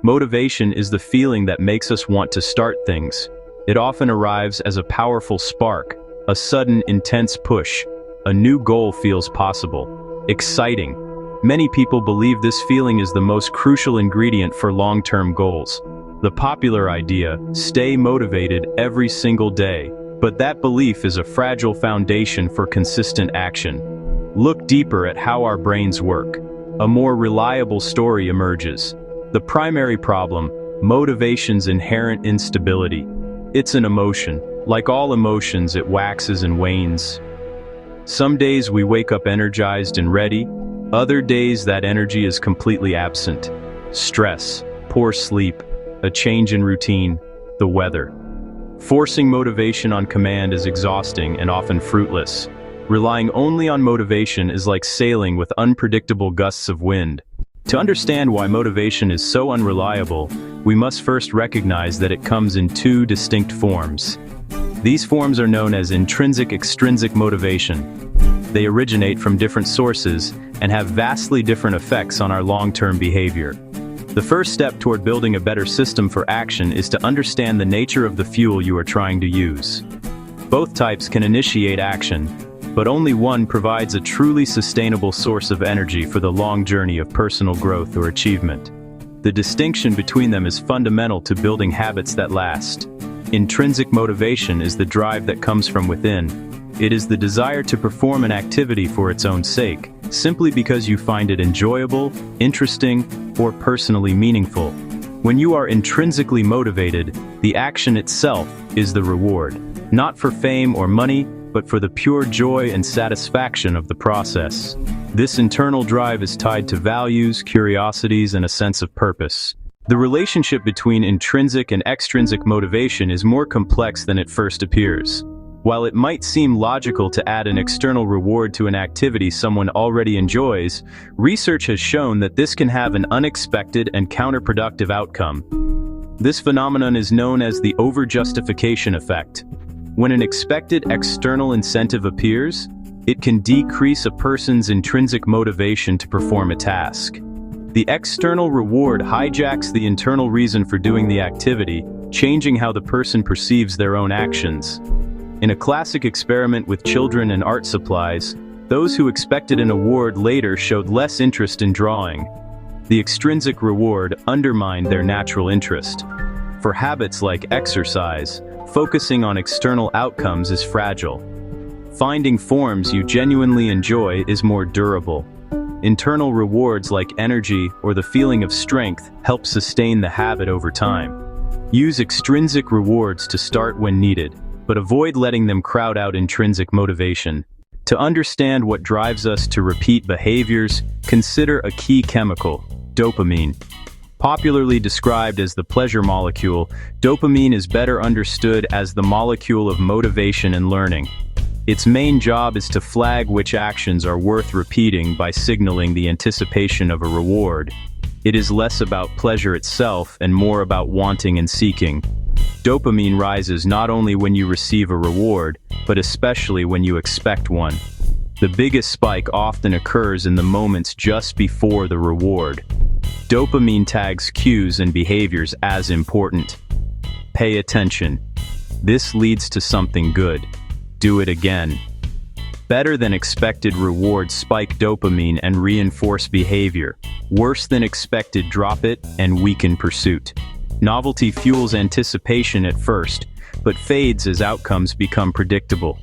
Motivation is the feeling that makes us want to start things. It often arrives as a powerful spark, a sudden, intense push. A new goal feels possible. Exciting. Many people believe this feeling is the most crucial ingredient for long-term goals. The popular idea, stay motivated every single day. But that belief is a fragile foundation for consistent action. Look deeper at how our brains work. A more reliable story emerges. The primary problem, motivation's inherent instability. It's an emotion. Like all emotions, it waxes and wanes. Some days we wake up energized and ready. Other days that energy is completely absent. Stress, poor sleep, a change in routine, the weather. Forcing motivation on command is exhausting and often fruitless. Relying only on motivation is like sailing with unpredictable gusts of wind. To understand why motivation is so unreliable, we must first recognize that it comes in two distinct forms. These forms are known as intrinsic-extrinsic motivation. They originate from different sources and have vastly different effects on our long-term behavior. The first step toward building a better system for action is to understand the nature of the fuel you are trying to use. Both types can initiate action, but only one provides a truly sustainable source of energy for the long journey of personal growth or achievement. The distinction between them is fundamental to building habits that last. Intrinsic motivation is the drive that comes from within. It is the desire to perform an activity for its own sake, simply because you find it enjoyable, interesting, or personally meaningful. When you are intrinsically motivated, the action itself is the reward, not for fame or money, but for the pure joy and satisfaction of the process. This internal drive is tied to values, curiosities, and a sense of purpose. The relationship between intrinsic and extrinsic motivation is more complex than it first appears. While it might seem logical to add an external reward to an activity someone already enjoys, research has shown that this can have an unexpected and counterproductive outcome. This phenomenon is known as the over-justification effect. When an expected external incentive appears, it can decrease a person's intrinsic motivation to perform a task. The external reward hijacks the internal reason for doing the activity, changing how the person perceives their own actions. In a classic experiment with children and art supplies, those who expected an award later showed less interest in drawing. The extrinsic reward undermined their natural interest. For habits like exercise, focusing on external outcomes is fragile. Finding forms you genuinely enjoy is more durable. Internal rewards like energy or the feeling of strength help sustain the habit over time. Use extrinsic rewards to start when needed, but avoid letting them crowd out intrinsic motivation. To understand what drives us to repeat behaviors, consider a key chemical, dopamine. Popularly described as the pleasure molecule, dopamine is better understood as the molecule of motivation and learning. Its main job is to flag which actions are worth repeating by signaling the anticipation of a reward. It is less about pleasure itself and more about wanting and seeking. Dopamine rises not only when you receive a reward, but especially when you expect one. The biggest spike often occurs in the moments just before the reward. Dopamine tags cues and behaviors as important. Pay attention. This leads to something good. Do it again. Better than expected rewards spike dopamine and reinforce behavior. Worse than expected drop it and weaken pursuit. Novelty fuels anticipation at first, but fades as outcomes become predictable.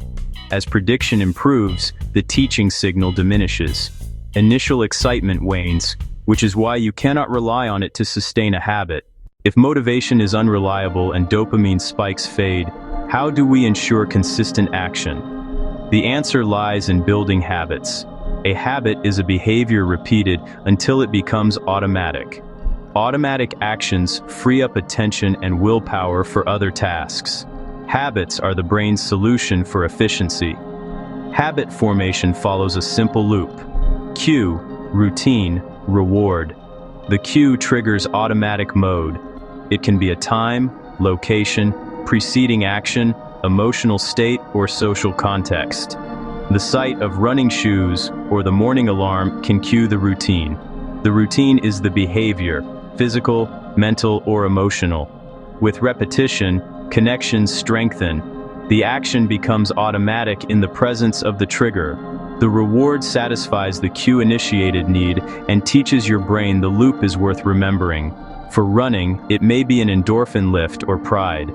As prediction improves, the teaching signal diminishes. Initial excitement wanes, which is why you cannot rely on it to sustain a habit. If motivation is unreliable and dopamine spikes fade, how do we ensure consistent action? The answer lies in building habits. A habit is a behavior repeated until it becomes automatic. Automatic actions free up attention and willpower for other tasks. Habits are the brain's solution for efficiency. Habit formation follows a simple loop. Cue, routine, reward. The cue triggers automatic mode. It can be a time, location, preceding action, emotional state, or social context. The sight of running shoes or the morning alarm can cue the routine. The routine is the behavior, physical, mental or emotional. With repetition, connections strengthen. The action becomes automatic in the presence of the trigger. The reward satisfies the cue-initiated need and teaches your brain the loop is worth remembering. For running, it may be an endorphin lift or pride.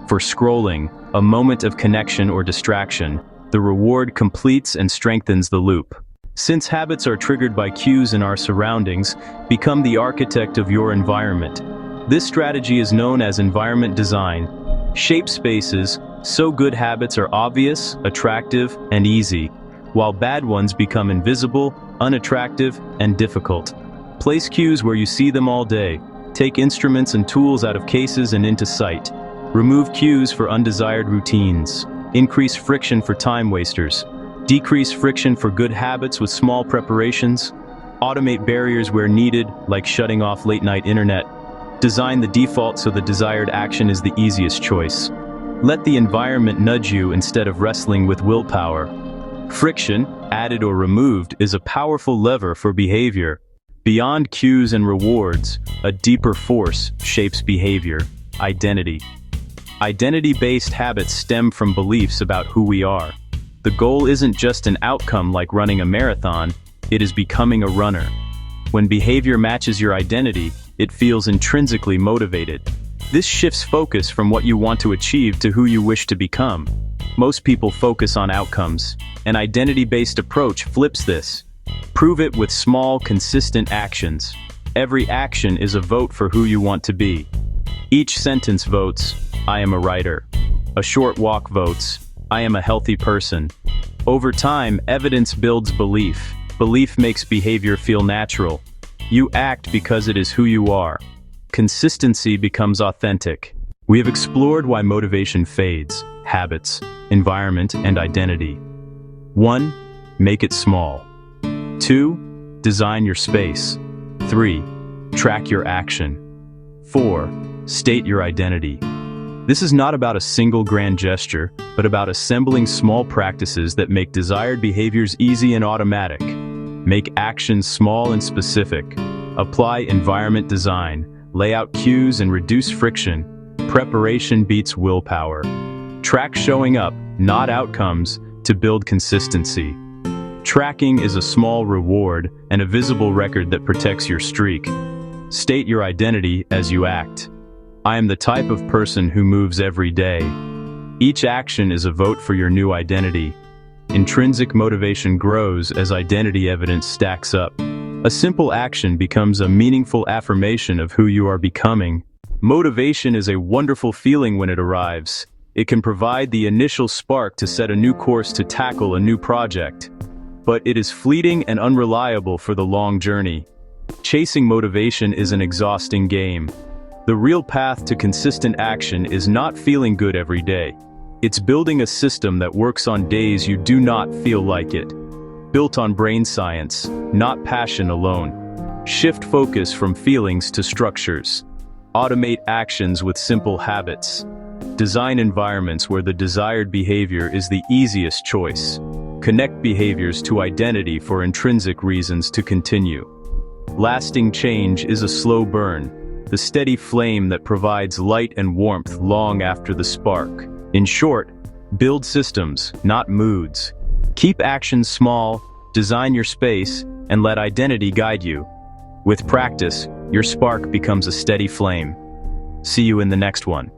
For scrolling, a moment of connection or distraction. The reward completes and strengthens the loop. Since habits are triggered by cues in our surroundings, become the architect of your environment. This strategy is known as environment design. Shape spaces so good habits are obvious, attractive, and easy, while bad ones become invisible, unattractive, and difficult. Place cues where you see them all day. Take instruments and tools out of cases and into sight. Remove cues for undesired routines. Increase friction for time wasters. Decrease friction for good habits with small preparations. Automate barriers where needed, like shutting off late-night internet. Design the default so the desired action is the easiest choice. Let the environment nudge you instead of wrestling with willpower. Friction, added or removed, is a powerful lever for behavior. Beyond cues and rewards, a deeper force shapes behavior: identity. Identity-based habits stem from beliefs about who we are. The goal isn't just an outcome like running a marathon, it is becoming a runner. When behavior matches your identity, it feels intrinsically motivated. This shifts focus from what you want to achieve to who you wish to become. Most people focus on outcomes. An identity-based approach flips this. Prove it with small, consistent actions. Every action is a vote for who you want to be. Each sentence votes, "I am a writer." A short walk votes, "I am a healthy person." Over time, evidence builds belief. Belief makes behavior feel natural. You act because it is who you are. Consistency becomes authentic. We have explored why motivation fades: habits, environment, and identity. 1. Make it small. 2. Design your space. 3. Track your action. 4. State your identity. This is not about a single grand gesture, but about assembling small practices that make desired behaviors easy and automatic. Make actions small and specific. Apply environment design. Lay out cues and reduce friction. Preparation beats willpower. Track showing up, not outcomes, to build consistency. Tracking is a small reward and a visible record that protects your streak. State your identity as you act. I am the type of person who moves every day. Each action is a vote for your new identity. Intrinsic motivation grows as identity evidence stacks up. A simple action becomes a meaningful affirmation of who you are becoming. Motivation is a wonderful feeling when it arrives. It can provide the initial spark to set a new course to tackle a new project. But it is fleeting and unreliable for the long journey. Chasing motivation is an exhausting game. The real path to consistent action is not feeling good every day. It's building a system that works on days you do not feel like it. Built on brain science, not passion alone. Shift focus from feelings to structures. Automate actions with simple habits. Design environments where the desired behavior is the easiest choice. Connect behaviors to identity for intrinsic reasons to continue. Lasting change is a slow burn, the steady flame that provides light and warmth long after the spark. In short, build systems, not moods. Keep actions small, design your space, and let identity guide you. With practice, your spark becomes a steady flame. See you in the next one.